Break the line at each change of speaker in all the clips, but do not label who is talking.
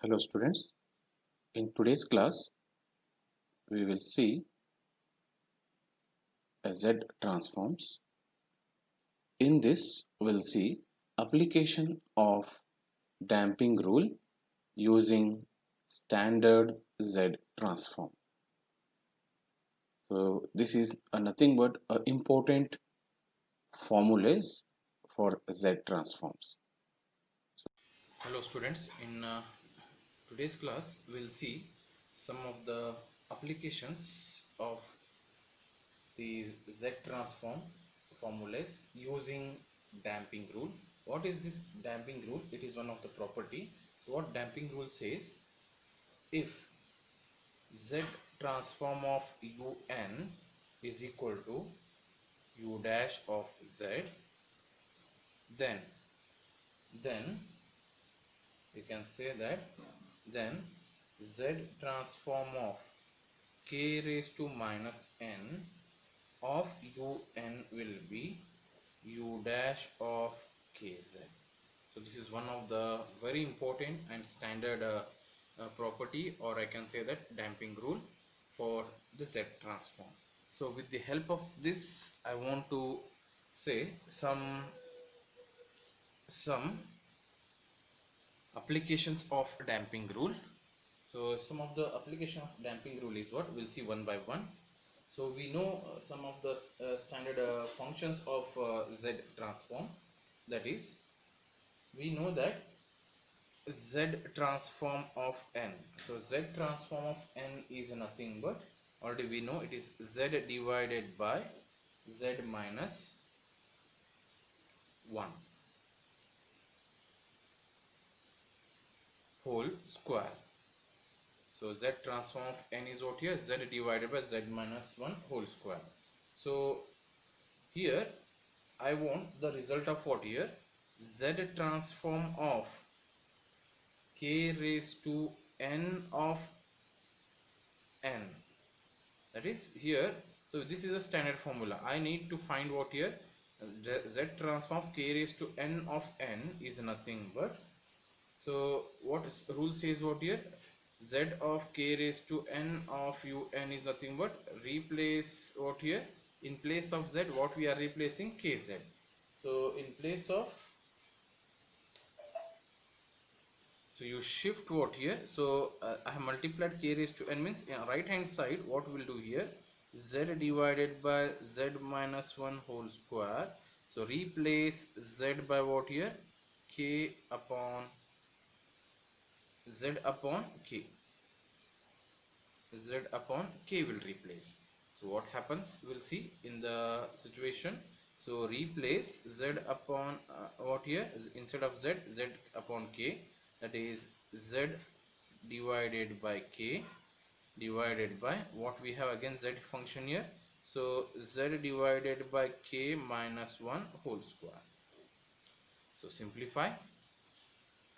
Hello students, in today's class we will see Z transforms. In this we'll see application of damping rule using standard Z transform. So this is nothing but important formulas for Z transforms.
Hello students, in today's class we'll see some of the applications of the Z transform formulas using damping rule. What is this damping rule? It is one of the property. So what damping rule says, if Z transform of un is equal to u dash of z, then we can say that then Z transform of k raised to minus n of un will be u dash of kz. So this is one of the very important and standard property, or I can say that damping rule for the Z transform. So with the help of this I want to say some applications of damping rule. So some of the application of damping rule is what we'll see one by one. So we know some of the standard functions of Z transform. That is, we know that Z transform of n. So Z transform of n is nothing but, already we know, it is Z divided by Z minus 1 whole square. So Z transform of n is what here? Z divided by Z minus 1 whole square. So here I want the result of what here? Z transform of k raised to n of n. That is here. So this is a standard formula. I need to find what here? Z transform of k raised to n of n is nothing but, so what rule says what here? Z of k raised to n of un is nothing but, replace what here? In place of z, what we are replacing? Kz. So in place of, so you shift what here? So I have multiplied k raised to n, means right hand side what we'll do here? Z divided by z minus 1 whole square. So replace z by what here? K upon z upon k. Z upon k will replace. So what happens, we'll see in the situation. So replace z upon what here? Instead of z, z upon k, that is z divided by k divided by what we have again, z function here. So z divided by k minus 1 whole square. So simplify.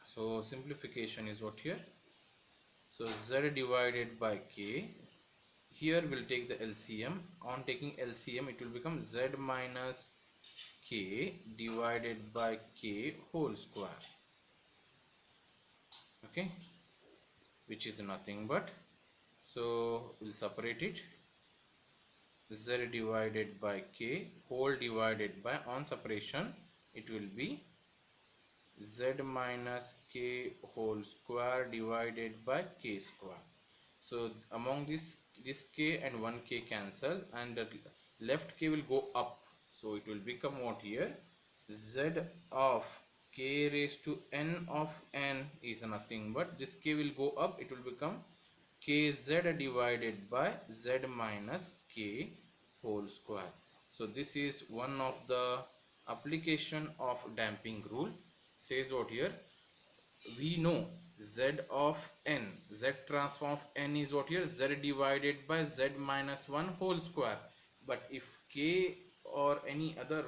So simplification is what here? So z divided by k, here we'll take the LCM. On taking LCM, it will become z minus k divided by k whole square, okay, which is nothing but, so we'll separate it, z divided by k whole divided by, on separation it will be z minus k whole square divided by k square. So among this k and 1k cancel, and the left k will go up. So it will become what here? Z of k raised to n of n is nothing but, this k will go up, it will become kz divided by z minus k whole square. So this is one of the application of damping rule. Says what here? We know z of n, z transform of n is what here? Z divided by z minus 1 whole square. But if k or any other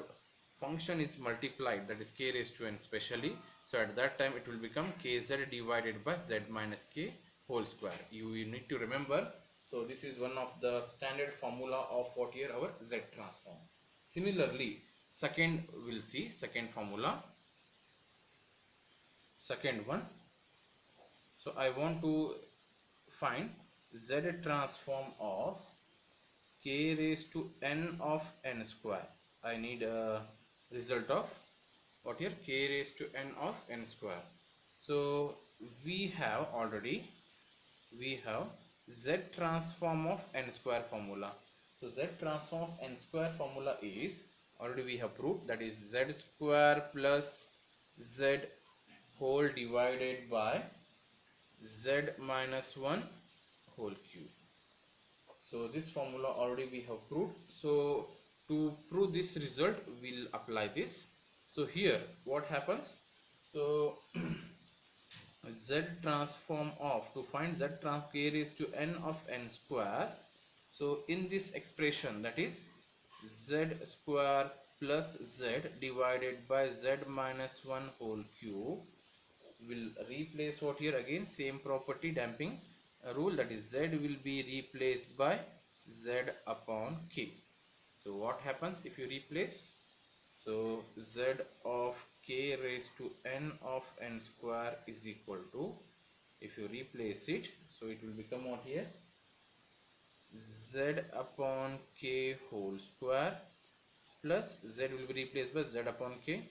function is multiplied, that is k raised to n specially, so at that time it will become kz divided by z minus k whole square. You need to remember. So this is one of the standard formula of what here? Our z transform. Similarly, second, we'll see second formula. Second one, So I want to find Z transform of k raised to n of n square. I need a result of what here, k raised to n of n square. So we have Z transform of n square formula. So Z transform of n square formula is, already we have proved, that is Z square plus Z whole divided by Z minus 1 whole cube. So this formula already we have proved. So to prove this result, we'll apply this. So here what happens? So Z transform of, to find Z trans k raised to n of n square. So in this expression, that is Z square plus Z divided by Z minus 1 whole cube, will replace what here, again same property, damping rule, that is Z will be replaced by Z upon k. So what happens if you replace? So Z of k raised to n of n square is equal to, if you replace it, so it will become what here, Z upon k whole square plus Z will be replaced by Z upon k,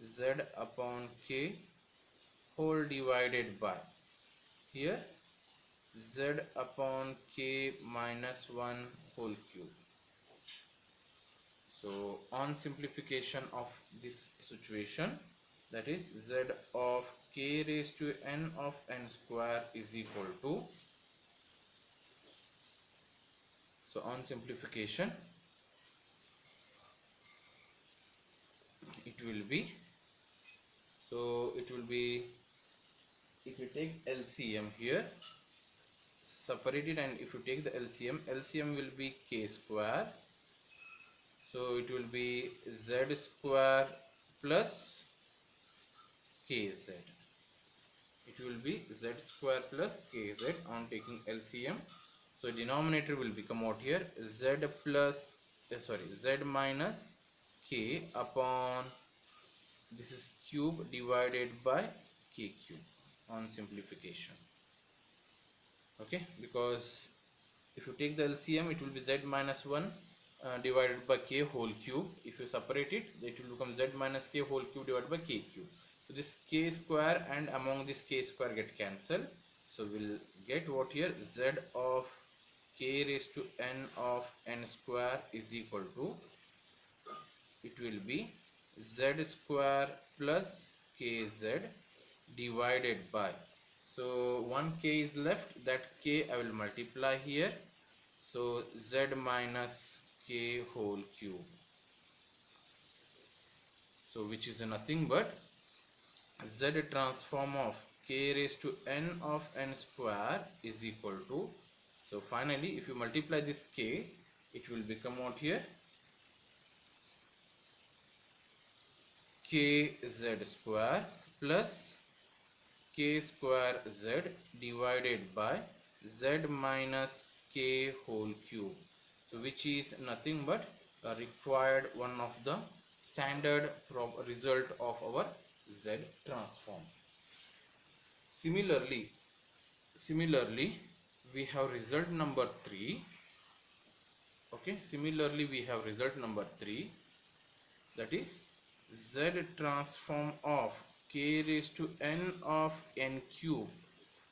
Z upon k whole divided by, here Z upon k minus 1 whole cube. So on simplification of this situation, that is Z of k raised to n of n square is equal to, so on simplification it will be, so it will be, if you take LCM here, separate it, and if you take the LCM will be k square. So it will be Z square plus kz. It will be Z square plus kz on taking LCM. So denominator will become out here Z plus Z minus k upon, this is cube divided by k cube on simplification. Okay, because if you take the LCM, it will be Z minus 1 divided by k whole cube. If you separate it, it will become Z minus k whole cube divided by k cube. So this k square and among this k square get cancelled. So we'll get what here, Z of k raised to n of n square is equal to, it will be Z square plus kz divided by, so 1 k is left, that k I will multiply here, so Z minus k whole cube, so which is nothing but Z transform of k raised to n of n square is equal to, so finally if you multiply this k, it will become out here kz square plus k square z divided by z minus k whole cube, so which is nothing but required one of the standard result of our Z transform. Similarly we have result number 3. Okay, similarly we have result number 3, that is Z transform of k raised to n of n cube.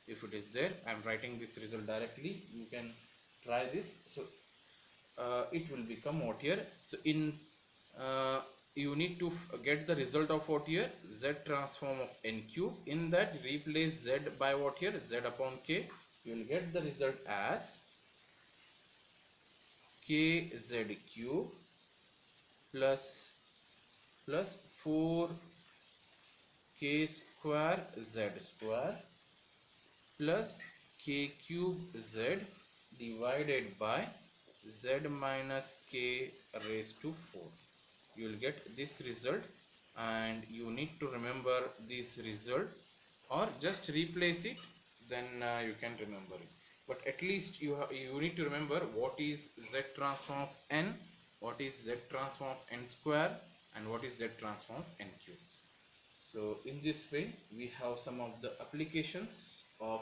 If it is there, I am writing this result directly, you can try this. So it will become what here, so in you need to get the result of what here, Z transform of n cube. In that, replace Z by what here, Z upon k. You will get the result as kz cube plus 4 k square z square plus k cube z divided by z minus k raised to 4. You will get this result, and you need to remember this result, or just replace it, then you can remember it. But at least you need to remember what is Z transform of n, what is Z transform of n square, and what is Z transform of n cube. So in this way we have some of the applications of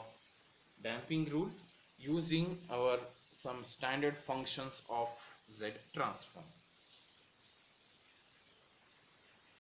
damping rule using our some standard functions of Z transform.